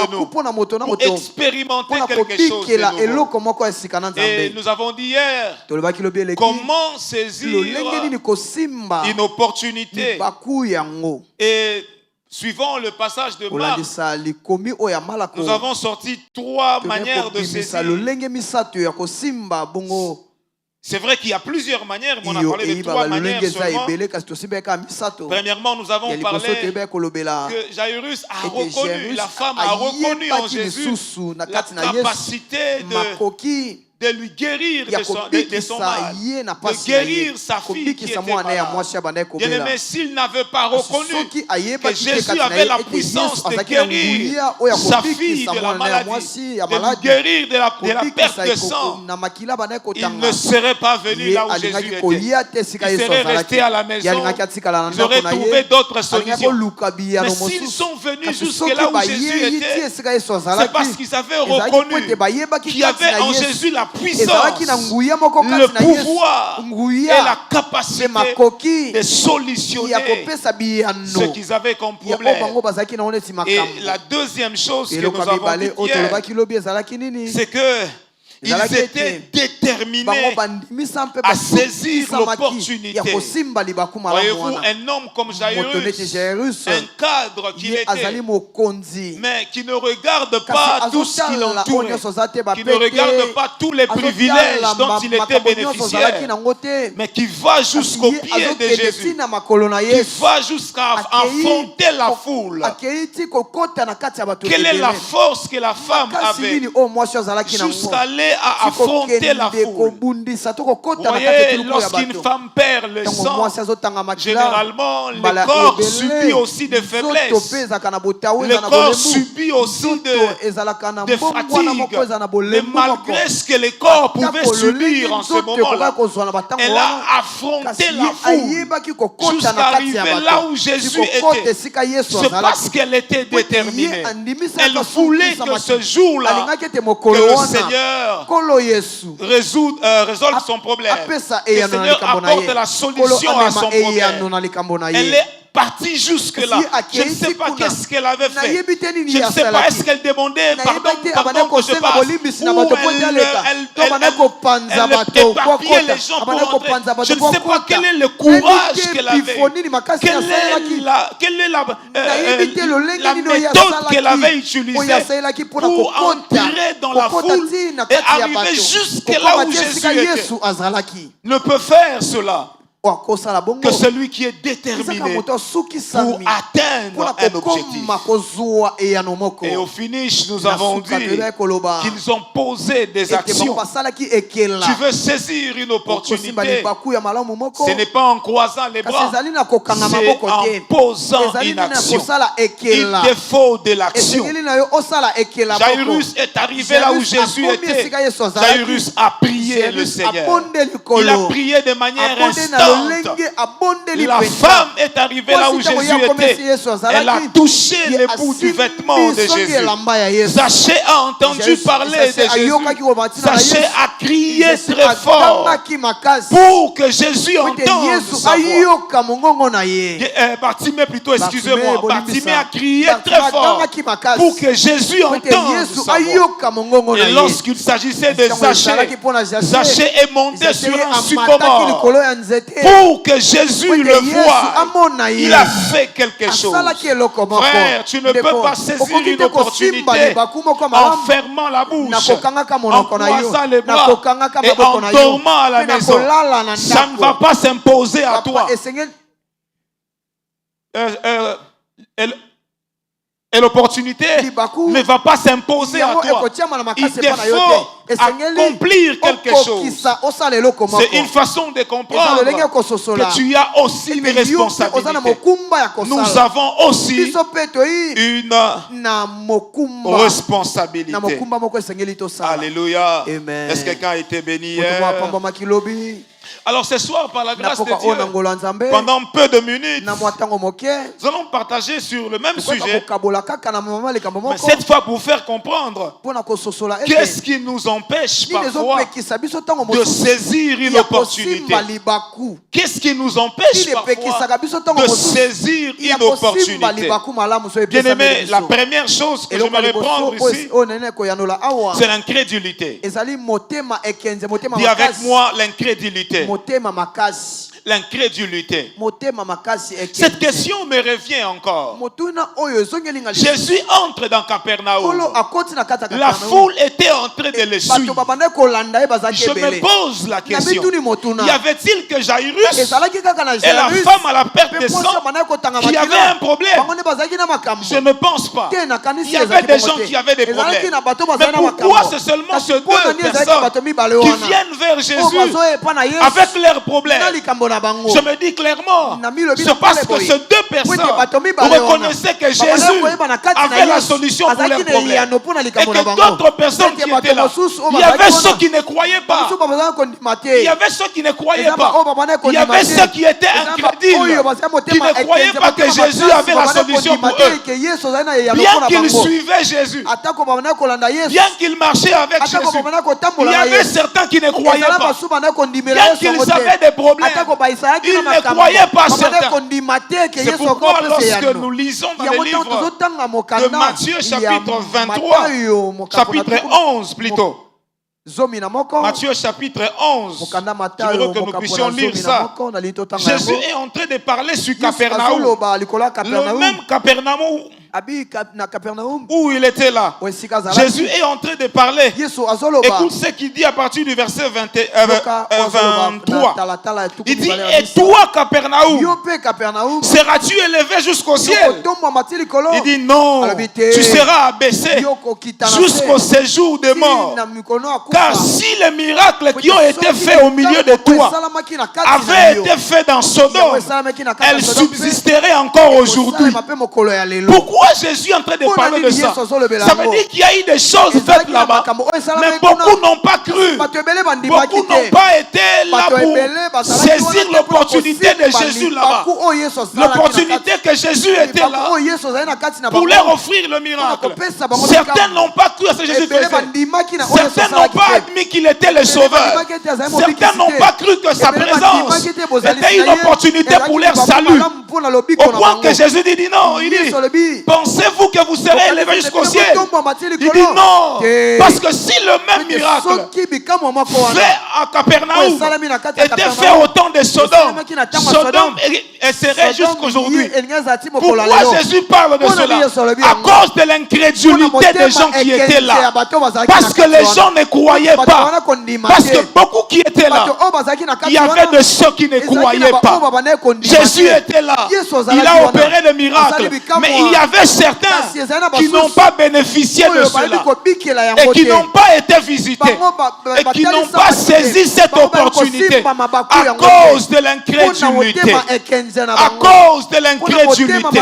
de nous pour expérimenter quelque chose de nouveau. Et nous avons dit hier, comment saisir une opportunité. Et suivant le passage de Marc, nous avons sorti 3 manières de saisir. C'est vrai qu'il y a plusieurs manières, mais on a parlé de 3 manières seulement. Premièrement, nous avons parlé que Jairus a reconnu, la femme a reconnu en Jésus la capacité de lui guérir de son mal, de guérir sa fille qui était malade. Bien aimé, s'il n'avait pas reconnu que Jésus avait la puissance de guérir sa fille de la maladie, de lui guérir de la perte de sang, il ne serait pas venu là où Jésus était. Il serait resté à la maison. Ils auraient trouvé d'autres solutions. Mais s'ils sont venus jusque là où Jésus était, c'est parce qu'ils avaient reconnu qu'il y avait en Jésus la puissance, le pouvoir et la capacité de solutionner ce qu'ils avaient comme problème. Et la deuxième chose que nous avons dit hier, c'est que ils étaient déterminés à saisir l'opportunité. Voyez-vous, un homme comme Jairus, un cadre qu'il était, mais qui ne regarde pas tout ce qui l'entourait, qui ne regarde pas tous les privilèges dont il était bénéficiaire, mais qui va jusqu'au pied de Jésus, qui va jusqu'à affronter la foule. Quelle est la force que la femme avait jusqu'à aller à affronter la foule? Vous voyez, lorsqu'une femme perd le sang, généralement le corps subit aussi des faiblesses, le corps subit aussi de fatigue. Mais malgré ce que le corps pouvait subir en ce moment-là, elle a affronté la foule jusqu'à arriver là où Jésus était. C'est parce qu'elle était déterminée. Elle voulait que ce jour-là, que le Seigneur résolve son problème. Que le Seigneur apporte la solution à son problème. Elle est partie jusque-là. Je ne sais pas qu'est-ce qu'elle avait fait. Je ne sais pas, est-ce qu'elle demandait pardon que je passe, ou elle éparpillait les gens pour rentrer. Je ne sais pas quel est le courage qu'elle avait, quelle est la méthode qu'elle avait utilisée pour entrer dans la foule et arriver jusque là où Jésus était. Ne peut faire cela que celui qui est déterminé pour atteindre un objectif. Et au finish, nous avons dit qu'ils ont posé des actions. Tu veux saisir une opportunité, ce n'est pas en croisant les bras, c'est en posant une action. Il te faut de l'action. Jairus est arrivé là où Jésus était. Jairus a prié le Seigneur. Il a prié de manière instante. La femme est arrivée là où Jésus était. Elle a touché le bout du vêtement de Jésus. Zaché a entendu parler de Jésus. Zaché a crié très fort pour que Jésus entende sa voix. Bartimée plutôt, excusez-moi. Bartimée a crié très fort pour que Jésus entende sa voix. Et lorsqu'il s'agissait de Zaché, Zaché est monté sur un sycomore pour que Jésus le voie. Il a fait quelque chose. Frère, tu ne peux pas saisir une opportunité en fermant la bouche, en croisant les bras et en dormant à la maison. Ça ne va pas s'imposer à toi. Et l'opportunité ne va pas s'imposer à toi. Il te faut accomplir quelque chose. C'est une façon de comprendre que tu as aussi des responsabilités. Nous avons aussi une responsabilité. Alléluia. Est-ce que quelqu'un a été béni hier? Alors ce soir, par la grâce de Dieu, pendant peu de minutes, nous allons partager sur le même sujet, mais cette fois pour faire comprendre qu'est-ce qui nous empêche parfois de saisir une opportunité. Qu'est-ce qui nous empêche parfois de saisir une opportunité. Bien aimé, la première chose que je vais reprendre ici, c'est l'incrédulité. Dis avec moi l'incrédulité. L'incrédulité. Cette question me revient encore. Jésus entre dans Capernaum. La foule était en train de le suivre. Je me pose la question. Y avait-il que Jairus et la femme à la perte de sang qui avaient un problème? Je ne pense pas. Il y avait des gens qui avaient des problèmes. Mais pourquoi c'est seulement ces deux personnes qui viennent vers Jésus avec leurs problèmes? Je me dis clairement, c'est parce que ces deux personnes reconnaissaient que Jésus avait la solution pour leurs problèmes. Et que d'autres personnes qui étaient là, il y avait ceux qui ne croyaient pas. Il y avait ceux qui ne croyaient pas. Il y avait ceux qui étaient incrédules, qui ne croyaient pas que Jésus avait la solution pour eux. Bien qu'ils suivaient Jésus, bien qu'ils marchaient avec Jésus, il y avait certains qui ne croyaient pas. Bien qu'ils avaient des problèmes, ils ne croyaient pas certains. C'est pourquoi lorsque nous lisons dans le livre de Matthieu chapitre 23, chapitre 11 plutôt, Matthieu chapitre 11, je veux que nous puissions lire ça. Jésus est en train de parler sur Capernaum. Le même Capernaum où il était là. Jésus est en train de parler. Écoute ce qu'il dit à partir du verset 23. Il dit, et toi Capernaum, seras-tu élevé jusqu'au ciel? Il dit non, tu seras abaissé jusqu'au séjour des morts. Car si les miracles qui ont été faits au milieu de toi avaient été faits dans Sodome, elles subsisteraient encore aujourd'hui. Pourquoi Jésus est en train de parler de ça? Ça veut dire qu'il y a eu des choses faites là-bas, mais beaucoup n'ont pas cru. Beaucoup n'ont pas été là pour saisir l'opportunité de Jésus là-bas. L'opportunité que Jésus était là pour leur offrir le miracle. Certains n'ont pas cru à ce que Jésus faisait. Certains n'ont pas admis qu'il était le sauveur. Certains n'ont pas cru que sa présence était une opportunité pour leur salut. Au point que Jésus dit non, il dit, pensez-vous que vous serez élevé jusqu'au ciel? Il dit non, parce que si le même miracle fait à Capernaum était fait au temps de Sodome, Sodome serait jusqu'aujourd'hui. Pourquoi Jésus parle de cela? À cause de l'incrédulité des gens qui étaient là. Parce que les gens ne croyaient pas. Parce que beaucoup qui étaient là, il y avait de ceux qui ne croyaient pas. Jésus était là. Il a opéré le miracle. Mais il y avait certains qui n'ont pas bénéficié de cela. Et qui n'ont pas été visités. Et qui n'ont pas saisi cette opportunité. À cause de l'incrédulité. À cause de l'incrédulité.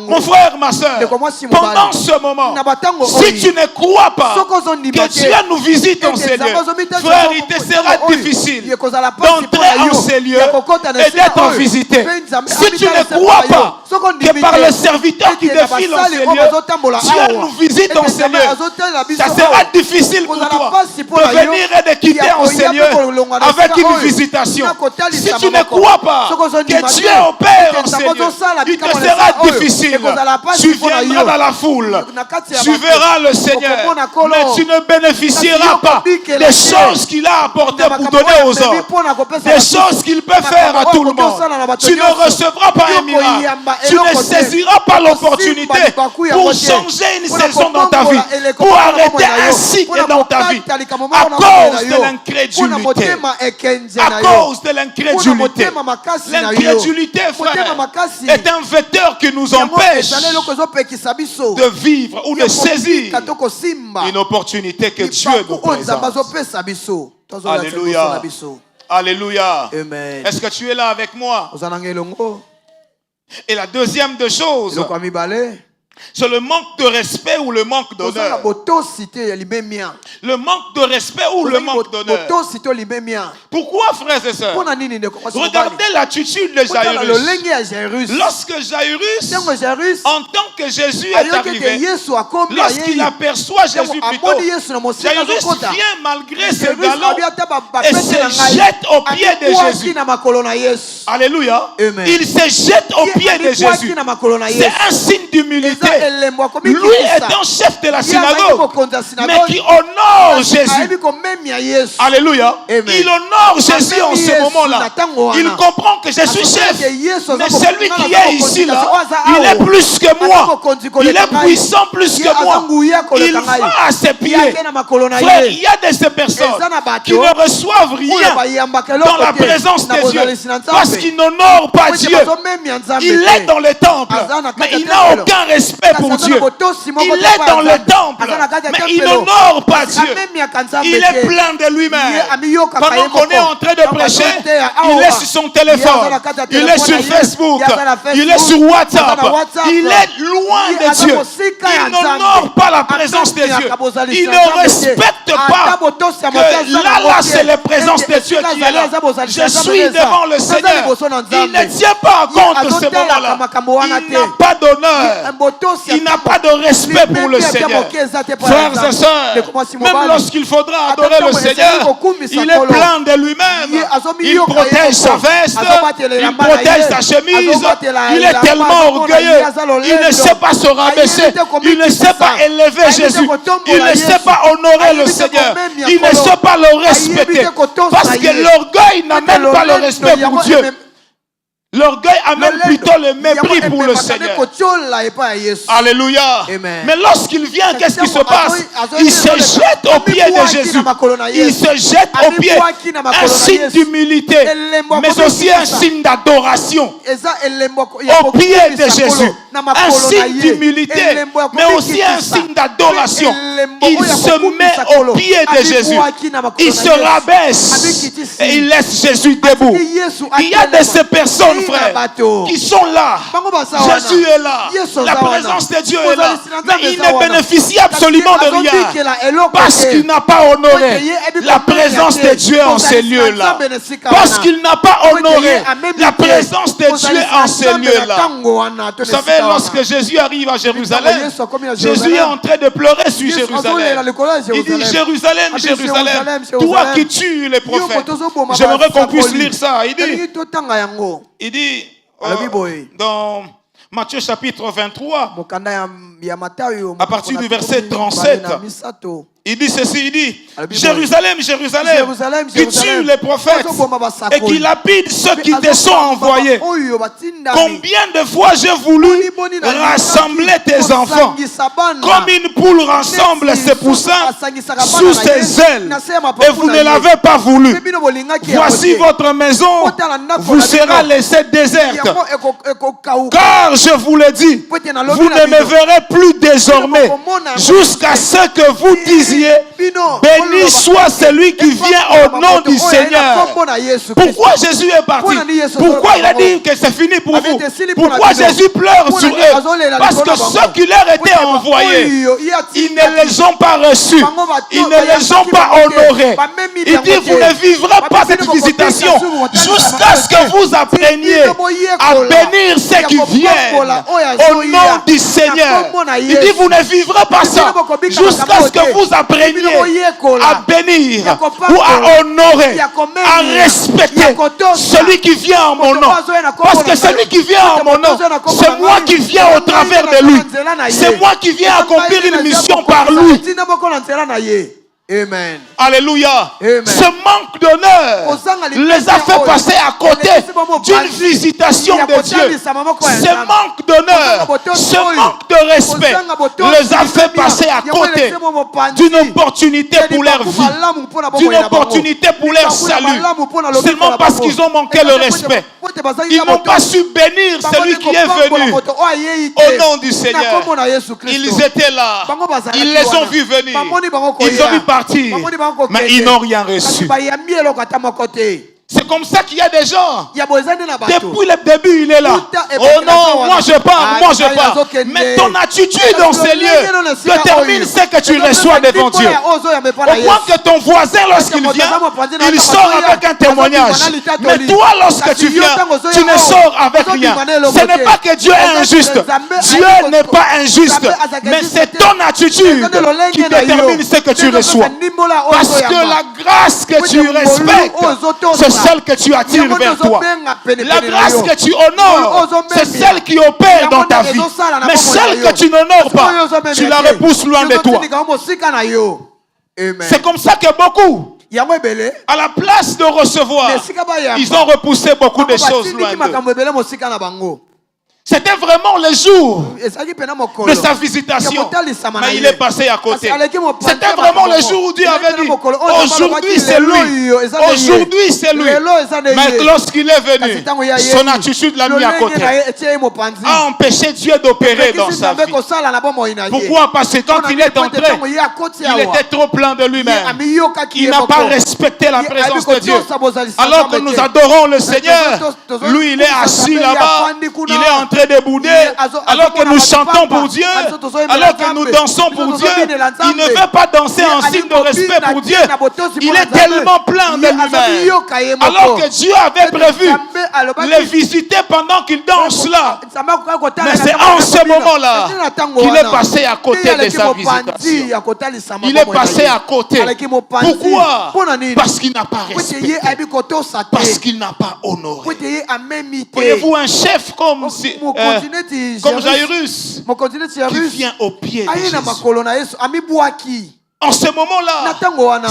Mon frère, ma soeur, pendant ce moment, si tu ne crois pas que Dieu nous visite en ces lieux, frère, il te sera difficile d'entrer en ces lieux et d'être visité. Si tu ne crois pas que par le serviteur qui défile en ces lieux, Dieu nous visite en ces lieux, ça sera difficile pour toi de venir et de quitter en ces lieux avec une visitation. Si tu ne crois pas que Dieu opère en ces lieux, il te sera difficile. Tu viendras dans la foule, tu verras le Seigneur, mais tu ne bénéficieras pas des choses qu'il a apportées pour donner aux autres, des choses qu'il peut faire à tout le monde. Tu ne recevras pas un miracle, tu ne saisiras pas l'opportunité pour changer une saison dans ta vie, pour arrêter un cycle dans ta vie, à cause de l'incrédulité. À cause de l'incrédulité. L'incrédulité, frère, est un vecteur qui nous empêche de vivre ou de saisir une opportunité que Dieu nous présente. Alléluia. Alléluia. Est-ce que tu es là avec moi? Et la deuxième des choses, C'est le manque de respect ou le manque d'honneur. Le manque de respect ou le manque d'honneur. Pourquoi, frères et sœurs? Regardez l'attitude de Jairus. Lorsque Jairus, en tant que Jésus est arrivé, lorsqu'il aperçoit Jésus plutôt, Jairus vient malgré ses galons et se jette aux pieds de Jésus. Alléluia. Il se jette aux pieds de Jésus. C'est un signe d'humilité. Lui étant chef de la synagogue, mais qui honore Jésus. Alléluia. Il honore Jésus en ce moment-là. Il comprend que je suis chef, mais celui qui est ici là, il est plus que moi. Il est puissant plus que moi. Il va à ses pieds. Frère, il y a de ces personnes qui ne reçoivent rien dans la présence de Dieu parce qu'ils n'honorent pas Dieu. Il est dans le temple, mais il n'a aucun respect pour Dieu. Il est dans le temple, mais il n'honore pas Dieu. Il est plein de lui-même. Pendant qu'on est en train de prêcher, il est sur son téléphone, il est sur Facebook, il est sur WhatsApp. Il est loin de Dieu. Il n'honore pas la présence de Dieu. Il ne respecte pas que là, c'est la présence de Dieu qui est là. Je suis devant le Seigneur. Il ne tient pas compte de ce moment-là. Il n'a pas d'honneur. Il n'a pas de respect pour le Seigneur. Frères et sœurs, même lorsqu'il faudra adorer le Seigneur, il est plein de lui-même. Il protège sa veste, il protège sa chemise. Il est tellement orgueilleux. Il ne sait pas se rabaisser. Il ne sait pas élever Jésus. Il ne sait pas honorer le Seigneur. Il ne sait pas le respecter. Parce que l'orgueil n'amène pas le respect pour Dieu. L'orgueil amène plutôt le mépris pour le Seigneur. Alléluia. Mais lorsqu'il vient, qu'est-ce qui se passe? Il se jette aux pieds de Jésus. Il se jette aux pieds. Un signe d'humilité, mais aussi un signe d'adoration. Aux pieds de Jésus. Un signe d'humilité, mais aussi un signe d'adoration. Il se met aux pieds de Jésus. Il se rabaisse et il laisse Jésus debout. Il y a de ces personnes, frères, qui sont là. Jésus est là. La présence de Dieu est là. Mais il ne bénéficie absolument de rien parce qu'il n'a pas honoré la présence de Dieu en ces lieux-là. Parce qu'il n'a pas honoré la présence de Dieu en ces lieux-là. Vous savez, lorsque Jésus arrive à Jérusalem, Jésus est en train de pleurer sur Jérusalem. Il dit: Jérusalem, Jérusalem, toi qui tues les prophètes. J'aimerais qu'on puisse lire ça. Il dit dans Matthieu chapitre 23, à partir du verset 37, il dit ceci, il dit: Jérusalem, Jérusalem, qui tue les prophètes et qui lapide ceux qui te sont envoyés. Combien de fois j'ai voulu rassembler tes enfants comme une poule rassemble ses poussins sous ses ailes, et vous ne l'avez pas voulu. Voici votre maison vous sera laissée déserte. Car je vous le dis, vous ne me verrez plus désormais jusqu'à ce que vous disiez: béni soit celui qui vient au nom du Seigneur. Pourquoi Jésus est parti? Pourquoi il a dit que c'est fini pour vous? Pourquoi Jésus pleure sur eux? Parce que ceux qui leur étaient envoyés, ils ne les ont pas reçus. Ils ne les ont pas honorés. Il dit: vous ne vivrez pas cette visitation jusqu'à ce que vous appreniez à bénir ceux qui viennent au nom du Seigneur. Il dit: vous ne vivrez pas ça jusqu'à ce que vous appreniez à bénir ou à honorer, à respecter celui qui vient en mon nom. Parce que celui qui vient en mon nom, c'est moi qui viens au travers de lui. C'est moi qui viens accomplir une mission par lui. Amen. Alléluia. Amen. Ce manque d'honneur les a fait passer à côté d'une visitation de Dieu. Ce manque d'honneur, ce manque de respect les a fait passer à côté d'une opportunité pour leur vie, d'une opportunité pour leur salut, seulement parce qu'ils ont manqué le respect. Ils n'ont pas su bénir celui qui est venu au nom du Seigneur. Ils étaient là, ils les ont vus venir, ils ont vu partir, mais ils n'ont rien reçu. C'est C'est comme ça qu'il y a des gens. Depuis le début, il est là. Oh non, moi je pars, moi je pars. Mais ton attitude dans ces lieux détermine ce que tu reçois devant Dieu. Au point que ton voisin, lorsqu'il vient, il sort avec un témoignage. Mais toi, lorsque tu viens, tu ne sors avec rien. Ce n'est pas que Dieu est injuste. Dieu n'est pas injuste. Mais c'est ton attitude qui détermine ce que tu reçois. Parce que la grâce que tu respectes, c'est celle que tu attires vers toi. La grâce que tu honores, c'est celle qui opère dans ta vie. Mais celle que tu n'honores pas, tu la repousses loin de toi. C'est comme ça que beaucoup, à la place de recevoir, ils ont repoussé beaucoup de choses loin d'eux. C'était vraiment le jour de sa visitation, mais il est passé à côté. C'était vraiment le jour où Dieu avait dit, aujourd'hui c'est lui, aujourd'hui c'est lui. Mais lorsqu'il est venu, son attitude l'a mis à côté, a empêché Dieu d'opérer dans sa vie. Pourquoi? Parce que quand il est entré, il était trop plein de lui-même. Il n'a pas respecté la présence de Dieu. Alors que nous adorons le Seigneur, lui il est assis là-bas, il est en train de bouder, alors que nous chantons pour Dieu, alors que nous dansons pour Dieu, il ne veut pas danser en signe de respect pour Dieu. Il est tellement plein de lui-même. Alors que Dieu avait prévu les visiter pendant qu'il danse là. Mais c'est en ce moment-là qu'il est passé à côté de sa visitation. Il est passé à côté. Pourquoi? Parce qu'il n'a pas respecté. Parce qu'il n'a pas honoré. Voyez-vous, un chef comme Jairus, qui vient au pied de Jésus. En ce moment-là,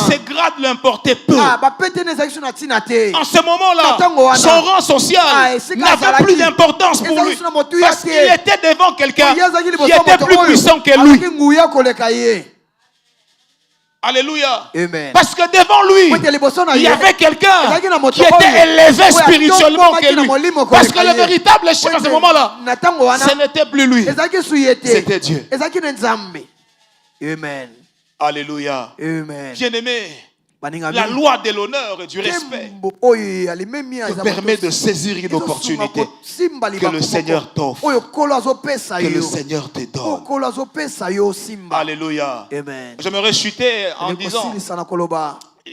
ses grades l'importaient peu. En ce moment-là, son rang social n'avait plus d'importance pour lui. Parce qu'il était devant quelqu'un qui était plus puissant que lui. Alléluia. Amen. Parce que devant lui, il y avait quelqu'un qui était élevé spirituellement que lui. Parce que le véritable chef à ce moment-là, ce n'était plus lui. C'était Dieu. Amen. Alléluia. Amen. Bien-aimé, la loi de l'honneur et du respect te permet de saisir une opportunité que le Seigneur t'offre, que le Seigneur te donne. Alléluia. Amen. J'aimerais chuter en disant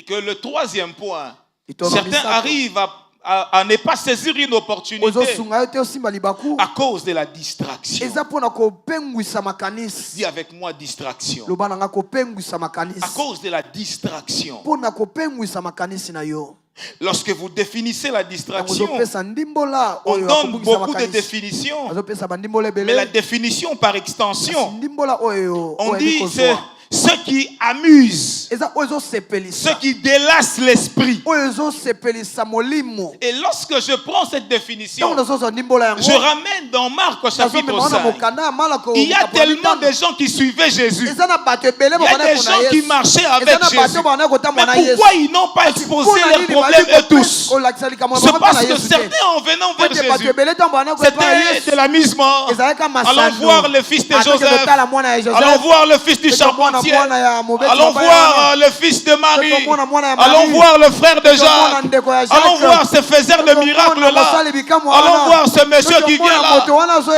que le troisième point, certains arrivent à ne pas saisir une opportunité à cause de la distraction. Dis avec moi distraction. À cause de la distraction. Lorsque vous définissez la distraction, on donne beaucoup de définitions, mais la définition par extension, on dit c'est ce qui amuse, ce qui délasse l'esprit. Et lorsque je prends cette définition, je ramène dans Marc au chapitre 5. Il y a tellement de gens qui suivaient Jésus. Il y a des gens qui marchaient avec Jésus. Mais pourquoi ils n'ont pas exposé leurs problèmes eux tous? C'est parce que certains en venant vers Jésus, c'était de l'amusement. Allons voir le fils de Joseph, allons voir le fils du charpentier, allons voir le fils de Marie, allons voir le frère de Jacques, allons voir ce faiseur de miracles là, allons voir ce monsieur qui vient là.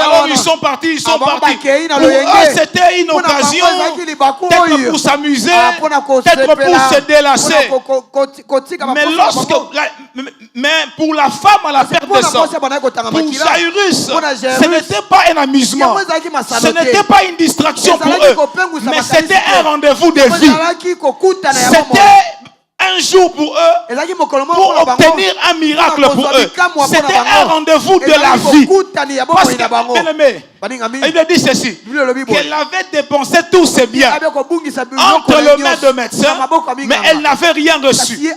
Alors ils sont partis, Pour eux c'était une occasion, peut-être pour s'amuser, peut-être pour se délasser. Mais pour la femme à la perte de sang, pour Jairus, ce n'était pas un amusement, ce n'était pas une distraction pour eux, mais c'était un rendez-vous de vie. C'était un jour pour eux, pour obtenir un miracle pour eux. C'était un rendez-vous de la vie. Parce que, bien-aimé, il dit ceci, qu'elle avait dépensé tous ses biens entre les mains de médecins, mais elle n'avait rien reçu.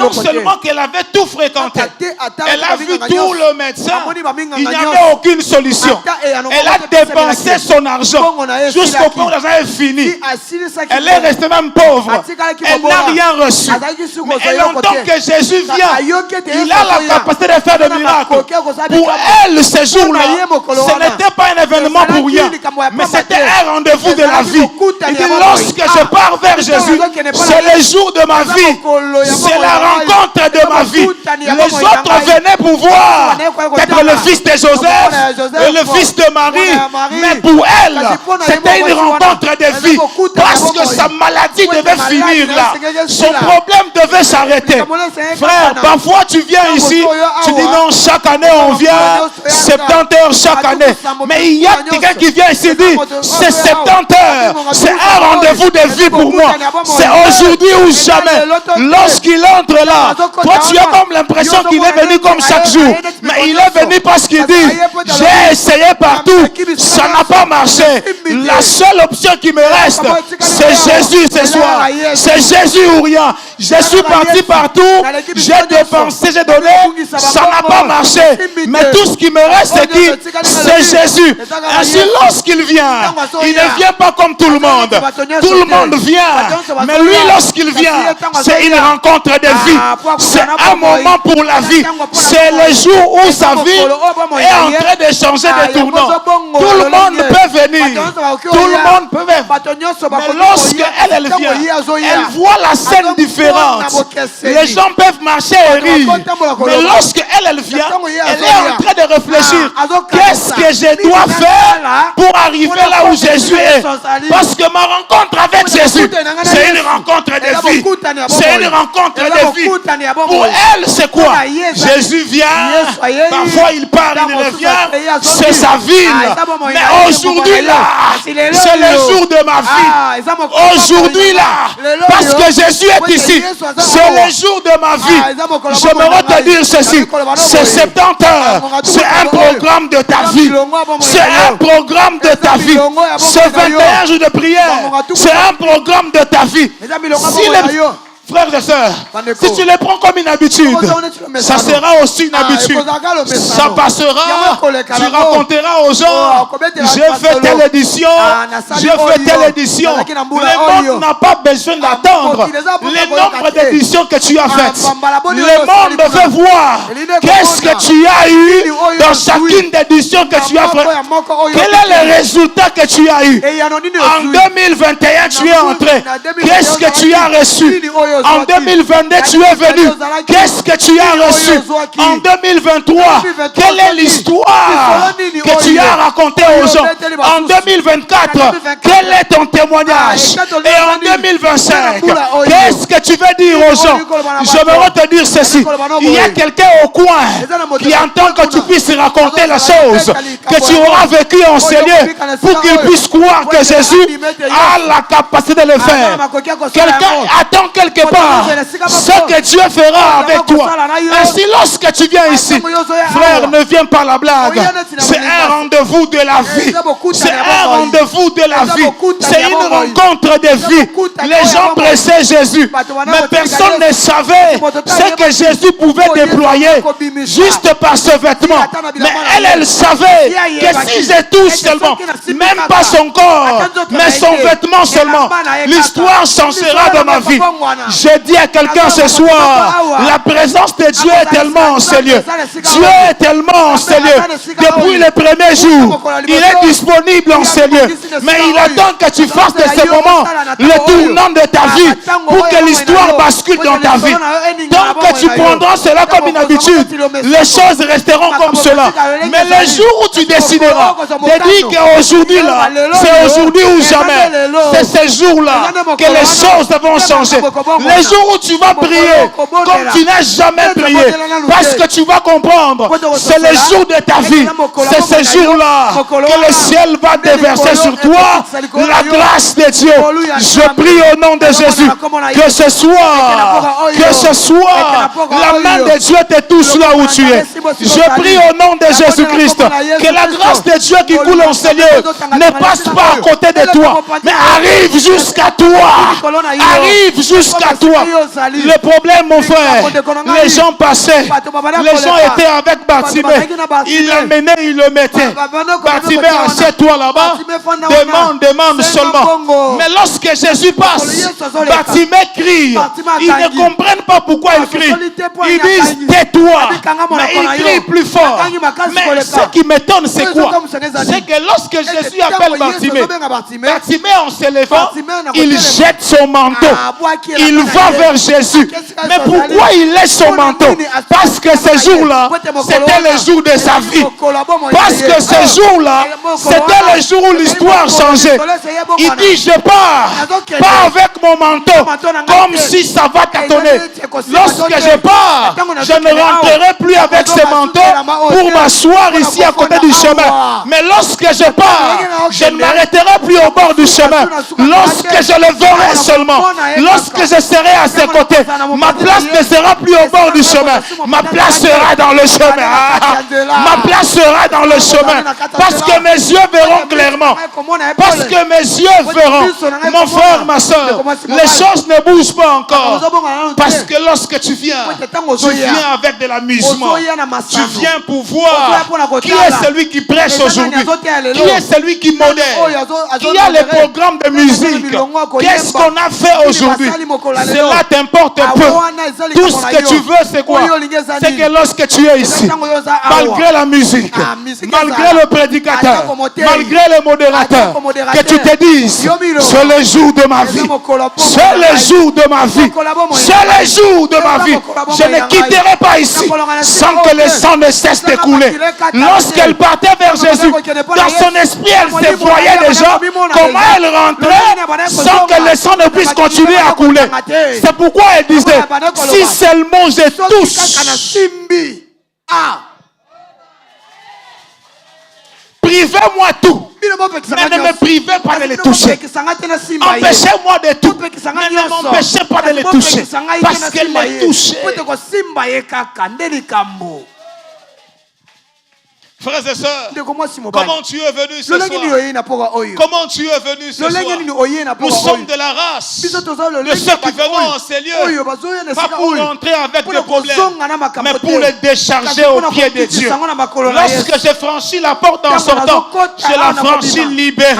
Non seulement qu'elle avait tout fréquenté, elle a vu tout le médecin, il n'y avait aucune solution. Elle a dépensé son argent jusqu'au point où elle avait fini. Elle est restée même pauvre. Elle n'a rien reçu. Mais elle entend que Jésus vient. Il a la capacité de faire des miracles. Pour elle, ce jour-là, ce n'était pas un événement pour rien, mais c'était un rendez-vous de la vie. Il dit, lorsque je pars vers Jésus, c'est le jour de ma vie. C'est la rencontre de ma vie. Les autres venaient pour voir peut-être le fils de Joseph et le fils de Marie. Mais pour elle, c'était une rencontre de vie. Parce que sa maladie devait finir là. Son problème devait s'arrêter. Frère, parfois tu viens ici, tu dis non, chaque année on vient, 70 heures chaque année. Mais il y a quelqu'un qui vient ici et dit, c'est 70 heures. C'est un rendez-vous de vie pour moi. C'est aujourd'hui ou jamais. Lorsqu'il entre là, toi tu as comme l'impression qu'il est venu comme chaque jour. Mais il est venu parce qu'il dit, j'ai essayé partout, ça n'a pas marché. La seule option qui me reste, c'est Jésus ce soir. C'est Jésus ou rien. Je suis parti partout, j'ai dépensé, j'ai donné, ça n'a pas marché. Mais tout ce qui me reste, c'est qui? C'est Jésus. Ainsi, lorsqu'il vient, il ne vient pas comme tout le monde. Tout le monde vient. Mais lui, lorsqu'il vient, c'est une rencontre de vie. C'est un moment pour la vie. C'est le jour où sa vie est en train de changer de tournant. Tout le monde peut venir. Tout le monde peut venir. Mais lorsqu'elle vient, elle voit la scène différente. Les gens peuvent marcher et rire. Mais lorsqu'elle vient, elle est en train de réfléchir. Qu'est-ce que je dois faire pour arriver là où Jésus est? Parce que ma rencontre avec Jésus, c'est une rencontre de vie. C'est une rencontre de vie. Pour elle, c'est quoi? Jésus vient. Parfois il part, il revient. C'est sa ville. Mais aujourd'hui là, c'est le jour de ma vie. Aujourd'hui là, parce que Jésus est ici, c'est le jour de ma vie. J'aimerais te dire ceci. C'est 70 heures. C'est un programme de ta vie. C'est un programme de ta vie. C'est 21 jours de prière. C'est un programme de ta vie. Frères et sœurs, si tu les prends comme une habitude, ça sera aussi une habitude. Ça passera, tu raconteras aux gens, j'ai fait telle édition, j'ai fait telle édition. Le monde n'a pas besoin d'attendre le nombre d'éditions que tu as faites. Le monde veut voir qu'est-ce que tu as eu dans chacune des éditions que tu as faites. Quel est le résultat que tu as eu? En 2021, tu es entré. Qu'est-ce que tu as reçu? En 2022, tu es venu. Qu'est-ce que tu as reçu? En 2023, quelle est l'histoire que tu as racontée aux gens? En 2024, quel est ton témoignage? Et en 2025, qu'est-ce que tu veux dire aux gens? J'aimerais te dire ceci. Il y a quelqu'un au coin qui entend que tu puisses raconter la chose que tu auras vécu en Seigneur pour qu'il puisse croire que Jésus a la capacité de le faire. Quelqu'un attend quelque part ce que Dieu fera avec toi. Ainsi, lorsque tu viens ici, frère, ne viens pas la blague. C'est un rendez-vous de la vie. C'est un rendez-vous de la vie. C'est une rencontre de vie. Les gens pressaient Jésus, mais personne ne savait ce que Jésus pouvait déployer juste par ce vêtement. Mais elle savait que si je touche seulement, même pas son corps, mais son vêtement seulement, l'histoire changera dans ma vie. Je dis à quelqu'un ce soir, la présence de Dieu est tellement en ce lieu. Dieu est tellement en ce lieu. Depuis le premier jour, il est disponible en ce lieu. Mais il attend que tu fasses de ce moment le tournant de ta vie pour que l'histoire bascule dans ta vie. Tant que tu prendras cela comme une habitude, les choses resteront comme cela. Mais le jour où tu décideras de dire qu'aujourd'hui là, c'est aujourd'hui ou jamais, c'est ce jour-là que les choses vont changer. Les jours où tu vas prier comme tu n'as jamais prié, parce que tu vas comprendre, c'est le jour de ta vie. C'est ce jour-là que le ciel va déverser sur toi la grâce de Dieu. Je prie au nom de Jésus que ce soit la main de Dieu te touche là où tu es. Je prie au nom de Jésus-Christ que la grâce de Dieu qui coule en Seigneur ne passe pas à côté de toi, mais arrive jusqu'à toi. Arrive jusqu'à à toi. Le problème, mon frère, les gens passaient. Les gens étaient avec Bartimée. Il l'amenait, il le mettait. Bartimée, assieds-toi là-bas. Demande seulement. Mais lorsque Jésus passe, Bartimée crie. Ils ne comprennent pas pourquoi il crie. Ils disent tais-toi. Mais il crie plus fort. Mais ce qui m'étonne, c'est quoi? C'est que lorsque Jésus appelle Bartimée, Bartimée en se levant, il jette son manteau. Il va vers Jésus. Mais pourquoi il laisse son manteau? Parce que ce jour-là, c'était le jour de sa vie. Parce que ce jour-là, c'était le jour où l'histoire changeait. Il dit, je pars, pas avec mon manteau, comme si ça va tâtonner. Lorsque je pars, je ne rentrerai plus avec ce manteau pour m'asseoir ici à côté du chemin. Mais lorsque je pars, je ne m'arrêterai plus au bord du chemin. Lorsque je le verrai seulement, lorsque je serai à ses côtés, ma place ne sera plus au bord du chemin. Ma place sera dans le chemin. Ma place sera dans le chemin. Parce que mes yeux verront clairement. Parce que mes yeux verront. Mon frère, ma soeur, les choses ne bougent pas encore. Parce que lorsque tu viens avec de l'amusement. Tu viens pour voir qui est celui qui prêche aujourd'hui. Qui est celui qui modère. Qui a les programmes de musique. Qu'est-ce qu'on a fait aujourd'hui? Cela t'importe peu. Tout ce que tu veux, c'est quoi? C'est que lorsque tu es ici, malgré la musique, malgré le prédicateur, malgré le modérateur, que tu te dises, c'est le jour de ma vie. C'est le jour de ma vie. C'est le jour de ma vie. Je ne quitterai pas ici sans que le sang ne cesse de couler. Lorsqu'elle partait vers Jésus, dans son esprit, elle se voyait déjà comment elle rentrait sans que le sang ne puisse continuer à couler. C'est pourquoi elle disait, si seulement je touche, privez-moi tout. Mais ne me privez pas de les toucher. Empêchez-moi de tout. Mais ne m'empêchez pas de les toucher. Parce qu'elle m'a touché. Frères et sœurs, comment tu es venu ce soir? Comment tu es venu ce soir? Nous sommes de la race de ceux qui venons en ces lieux, pas pour rentrer avec des problèmes, mais pour les décharger au pied de Dieu. Lorsque j'ai franchi la porte en sortant, je la franchis libérée.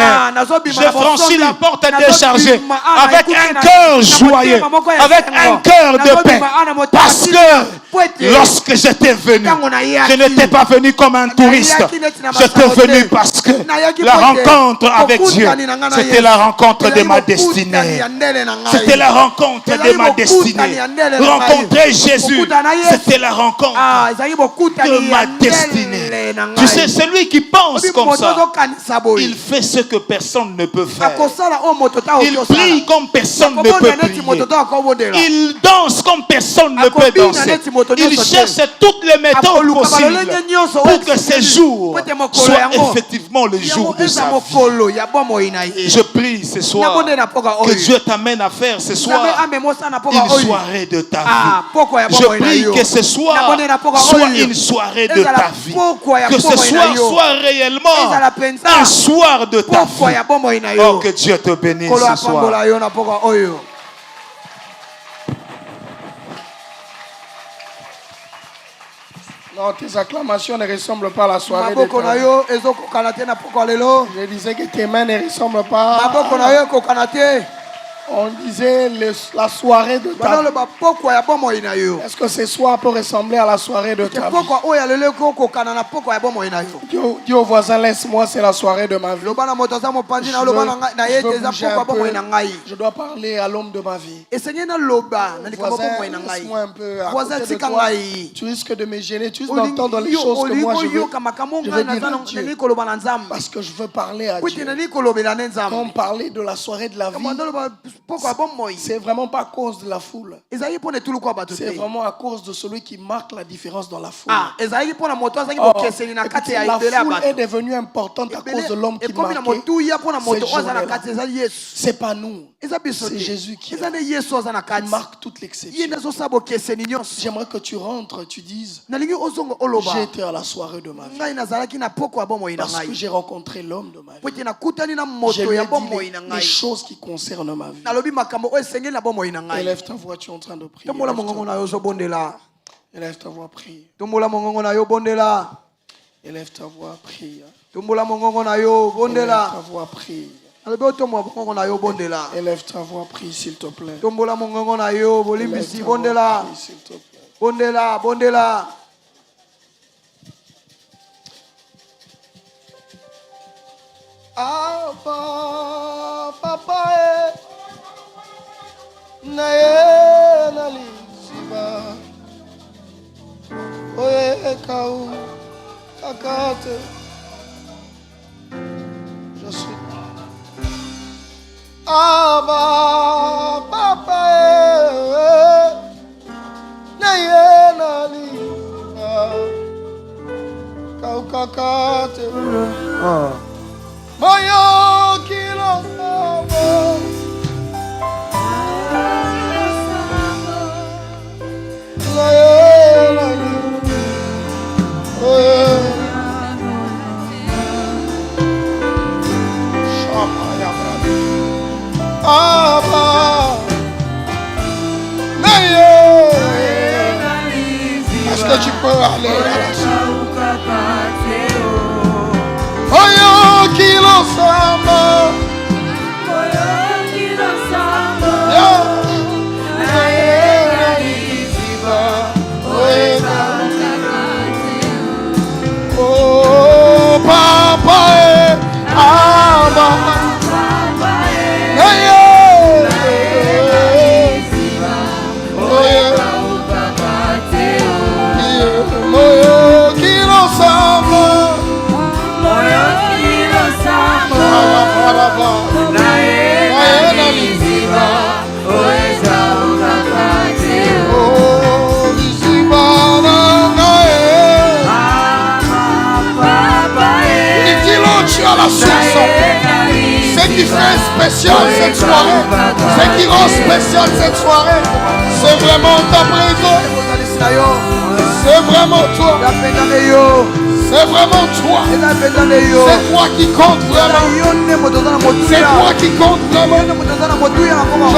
J'ai franchi la porte déchargée avec un cœur joyeux, avec un cœur de paix. Parce que lorsque j'étais venu, je n'étais pas venu comme un touriste. J'étais venu parce que la rencontre avec Dieu, c'était la rencontre de ma destinée. C'était la rencontre de ma destinée. Rencontrer Jésus, c'était la rencontre de ma destinée. Tu sais, celui qui pense comme ça, il fait ce que personne ne peut faire. Il prie comme personne ne peut prier. Il danse comme personne ne peut danser. Il cherche toutes les méthodes possibles pour que ces jours soit effectivement le jour de sa vie. Je prie ce soir que Dieu t'amène à faire ce soir une soirée de ta vie. Je prie que ce soir soit une soirée de ta vie. Que ce soir soit réellement un soir de ta vie. Oh, que Dieu te bénisse ce soir. Non, tes acclamations ne ressemblent pas à la soirée de ta vie. Je disais que tes mains ne ressemblent pas On disait la soirée de ta vie. Est-ce que ce soir peut ressembler à la soirée de ta vie? Dis au voisin, laisse-moi, c'est la soirée de ma vie. Je dois parler à l'homme de ma vie. Voisin, laisse-moi un peu à côté de toi. Tu risques de me gêner, tu risques d'entendre les choses que moi je veux dire à Dieu. Parce que je veux parler à Dieu. Quand parler de la soirée de la vie, c'est vraiment pas à cause de la foule. C'est vraiment à cause de celui qui marque la différence dans la foule. La foule est devenue importante à cause de l'homme qui marquait cette journée-là. C'est pas nous. C'est Jésus qui marque toute l'exception. J'aimerais que tu rentres et tu dises, j'ai été à la soirée de ma vie. Parce que j'ai rencontré l'homme de ma vie. Je lui ai dit les choses qui concernent ma vie. Élève ta voix, tu es en train de prier. Élève ta voix, prie. Élève ta voix, prie. Élève ta voix, prie. Élève ta voix, prie, s'il te plaît. Élève ta voix, prie, s'il te plaît. Abba, papa, nae nalisiba, oye kau, kakate. Je suis. Abba, papa, nae nalisiba, kau kakate. Moyo kilo sabo, est-ce que tu peux aller à la suite? Moyo kilo sabo, oh papa, Abba, moyo kilo sabo. La source, ce qui fait spécial cette soirée, ce qui rend spécial cette soirée, c'est vraiment ta présence, c'est vraiment toi, c'est vraiment toi, c'est toi qui compte vraiment, c'est toi qui compte vraiment.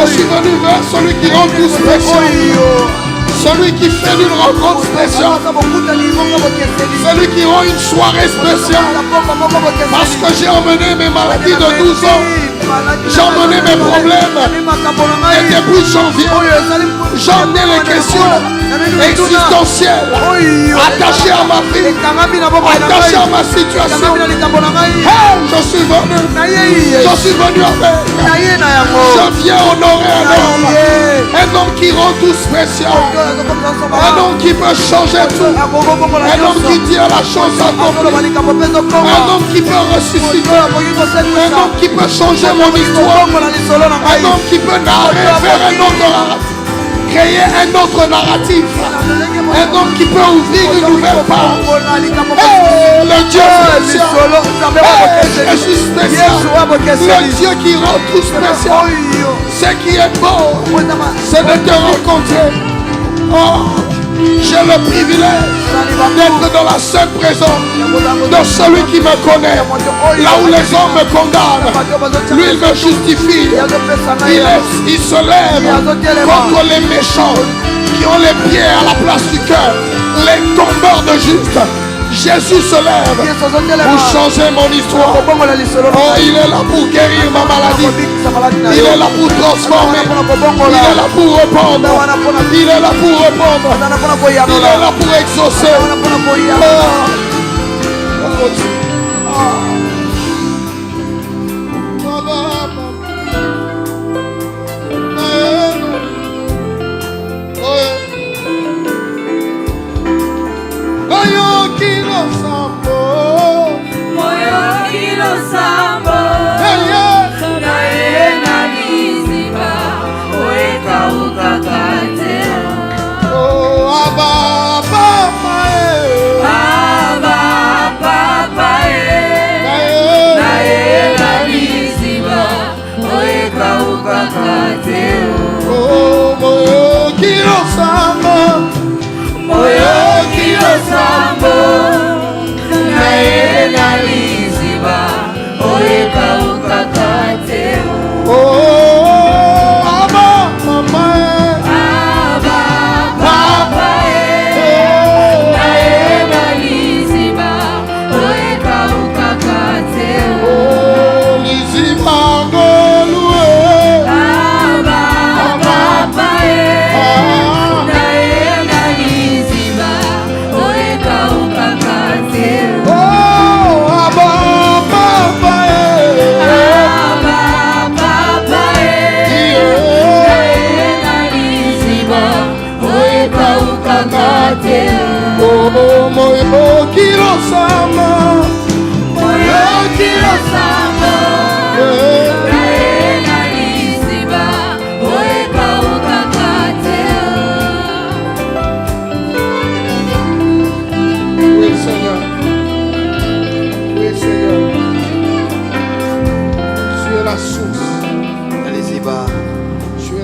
Je suis venu vers celui qui rend tout spécial, celui qui fait une rencontre spéciale, celui qui rend une soirée spéciale. Parce que j'ai emmené mes maladies de 12 ans, j'ai emmené mes problèmes. Et depuis janvier, j'en ai les questions existentielles attachées à ma vie, attachées à ma situation. Hey, je suis venu avec. Je viens honorer un homme qui rend tout spécial, un homme qui peut changer tout, un homme qui tient la chose accomplie, un homme qui peut ressusciter, un homme qui peut changer mon histoire, un homme qui peut narrer, faire un autre narratif, créer un autre narratif, un homme qui peut ouvrir une nouvelle page. Hey, le Dieu spécial, hey, Jésus spécial, le Dieu qui rend tout spécial. Ce qui est beau, c'est de te rencontrer. Oh, j'ai le privilège d'être dans la sainte présence de celui qui me connaît. Là où les hommes me condamnent, lui il me justifie. Il se lève contre les méchants qui ont les pieds à la place du cœur, les tombeurs de justes. Jésus se lève pour changer mon histoire. Oh, il est là pour guérir ma maladie. Il est là pour transformer. Il est là pour répondre. Il est là pour répondre. Il est là pour exaucer.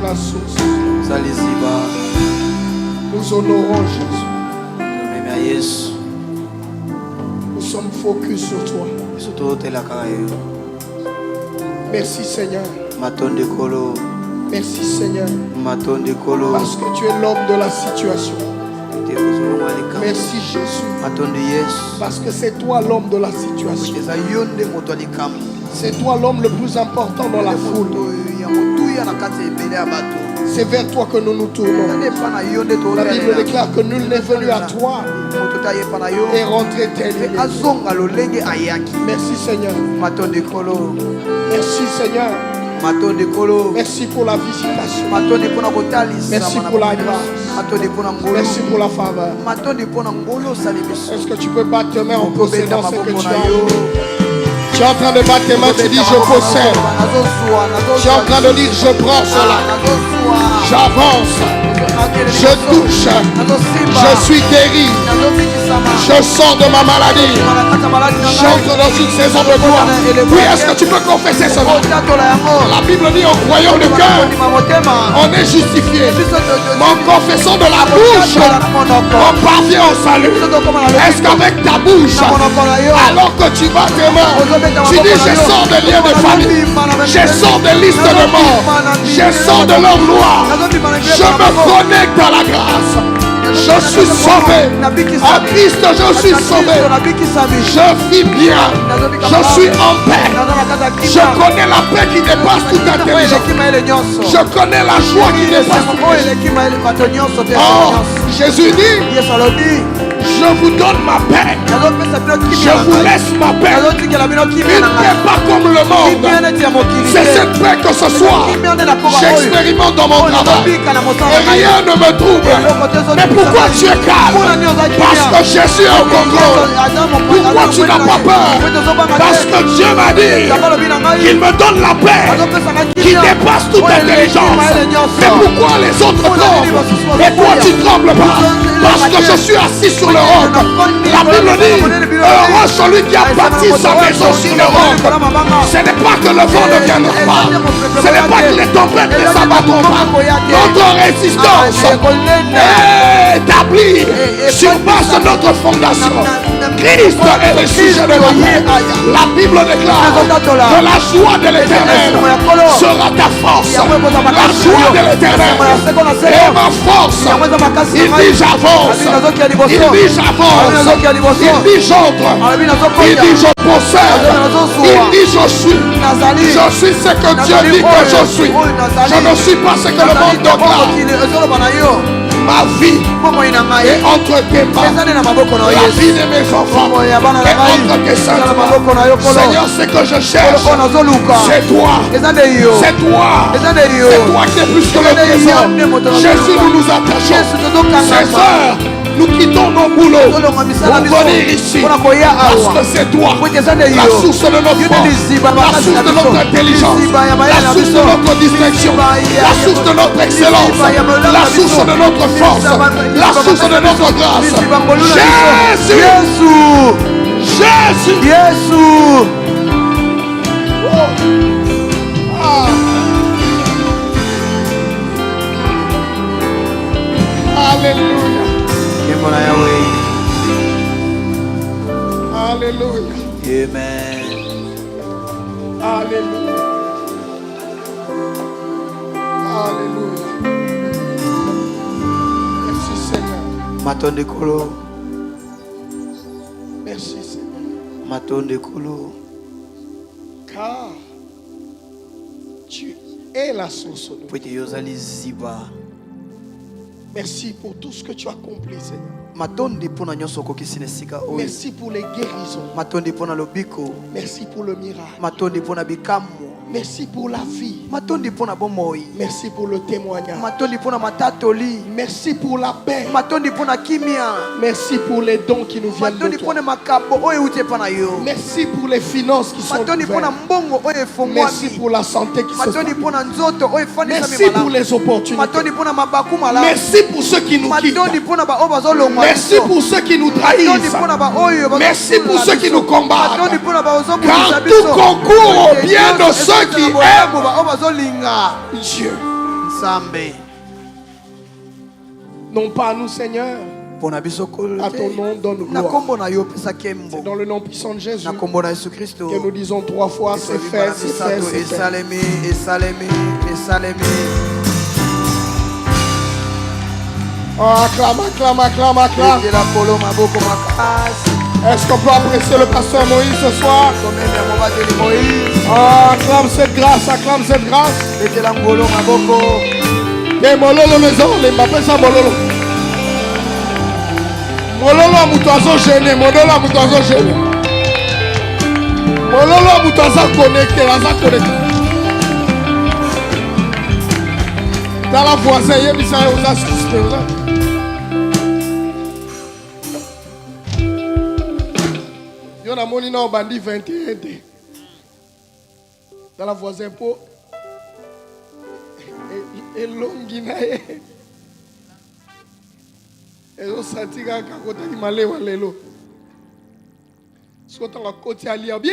la source. Nous honorons Jésus. Nous sommes focus sur toi. Merci Seigneur. Merci Seigneur. Parce que tu es l'homme de la situation. Merci Jésus. Parce que c'est toi l'homme de la situation. C'est toi l'homme le plus important dans la foule. C'est vers toi que nous nous tournons. La Bible déclare que nul n'est venu à toi et rentré tel. Merci Seigneur. Merci Seigneur. Merci pour la visitation. Merci pour la grâce. Merci pour la faveur. Est-ce que tu peux battre tes mains en possédant ce que tu as? Tu es en train de battre tes mains, tu dis je possède. Tu es en train de dire je prends cela. J'avance. Je touche. Je suis guéri. Je sors de ma maladie. J'entre dans une saison de gloire. Oui, est-ce que tu peux confesser cela? La Bible dit en croyant le cœur, on est justifié. Mais en confessant de la bouche, on parvient au salut. Est-ce qu'avec ta bouche, alors que tu bats tes mains, tu dis je sors des liens de famille, je sors des listes de morts, je sors de leur gloire, je me connecte à la grâce. Je suis sauvé. En Christ, je suis sauvé. Je vis bien. Je suis en paix. Je connais la paix qui dépasse toute intelligence. Je connais la joie qui dépasse toute intelligence. Oh, Jésus dit, je vous donne ma paix. Je vous laisse ma paix. Une paix pas comme le monde. C'est cette paix que ce soir j'expérimente dans mon travail. Et rien ne me trouble. Mais pourquoi tu es calme? Parce que Jésus est au contrôle. Pourquoi tu n'as pas peur? Parce que Dieu m'a dit qu'il me donne la paix qui dépasse toute intelligence. Mais pourquoi les autres tremblent et toi tu trembles pas? Parce que je suis assis sur le roc. La Bible dit, heureux celui qui a bâti sa maison sur le roc. Ce n'est pas que le vent ne viendra pas. Ce n'est pas que les tempêtes ne s'abattront pas. Notre résistance est établie sur base de notre fondation. Christ est le sujet de la paix. La Bible déclare que la joie de l'Éternel sera ta force. La joie de l'Éternel est ma force. Il dit j'avance. Il dit j'avance. Il dit j'entre. Il dit je possède. Il dit je suis. Je suis ce que Dieu dit que je suis. Je ne suis pas ce que le monde déclare. Ma vie est entre tes mains. La vie de mes enfants est entre tes mains. Seigneur, ce que je cherche, c'est toi. C'est toi. C'est toi qui es plus que le présent. Jésus, nous nous attachons. Ces heures, nous quittons nos boulots pour venir ici. Parce que c'est toi la source de notre force, la source de notre intelligence, la source de notre distinction, la source de notre excellence, la source de notre force, la source de notre grâce. Jésus. Jésus. Jésus. Ah. Alléluia. Alléluia. Amen. Alléluia. Alléluia. Merci Seigneur. Matonde kolo. Merci Seigneur. Matonde kolo. Car tu es la source de vie. Merci pour tout ce que tu as accompli, Seigneur. Merci pour les guérisons. Merci pour le miracle. Merci pour la vie. Merci pour le témoignage. Merci pour la paix. Merci pour les dons qui nous viennent de toi. Merci pour les finances qui sont ouvertes. Merci pour la santé qui se trouve. Merci pour les opportunités. Merci pour ceux qui nous quittent. Merci pour ceux qui nous trahissent. Merci pour ceux qui nous combattent. Car tout concourt au bien de ceux qui aiment Dieu. Non pas à nous, Seigneur. À ton nom, donne gloire. C'est dans le nom puissant de Jésus que nous disons 3 fois, c'est fait, c'est fait, c'est fait. Oh, acclame, acclame, acclame, acclame. Est-ce qu'on peut apprécier le pasteur Moïse ce soir? Oh, acclame cette grâce, acclame cette grâce. Et mololo maison, les mbappé ça mololo. Mololo amutoazo gêné, mololo amutoazo gêné. Mololo amutoazo connecté, aza connecté. Dans la voisin, il y a mis ça aux astuces. Il y a un moni na bandi 21. Dans la voisin pour et longinae. Et on sentit qu'à côté du malé ou l'élo. Soit on a côté à lire bien